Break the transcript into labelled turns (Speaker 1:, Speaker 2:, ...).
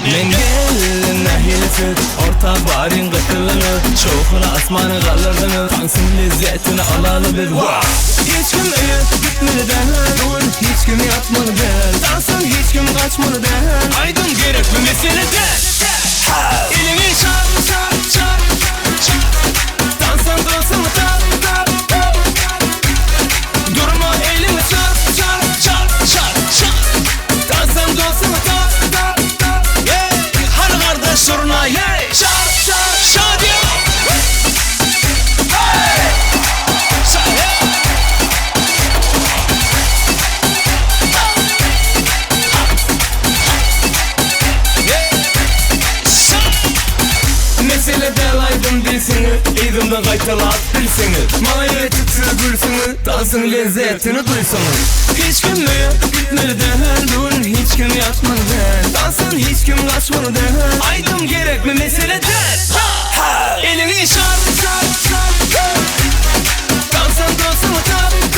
Speaker 1: Men gelin nehilsiz orta barin qıtılını çoxuna asmanı qalırdınız Tansın lezzetini alalı biz Hiç kim uyut gitmeli değil Hiç kim yatmalı değil Tansın hiç kim kaçmalı değil Aydın gerek bu meselede Elini çar çar çar Tansın dostunu tar tar Durma elini çar çar çar çar çar Tansın dostunu tar tar tar Har kardeş soruna çar çar çar diyor Mesele delaydım dilsini Eydimden qaytalat bilsini Maya çıtı gülsünü Dansın lezzetini duysunuz Hiç kim gitmeli değil Hiç kim yatmalı değil Dansın hiç kim kaçmalı değil Aydım gerek mi meselede Elini şar şar şar Dansın dostunu tar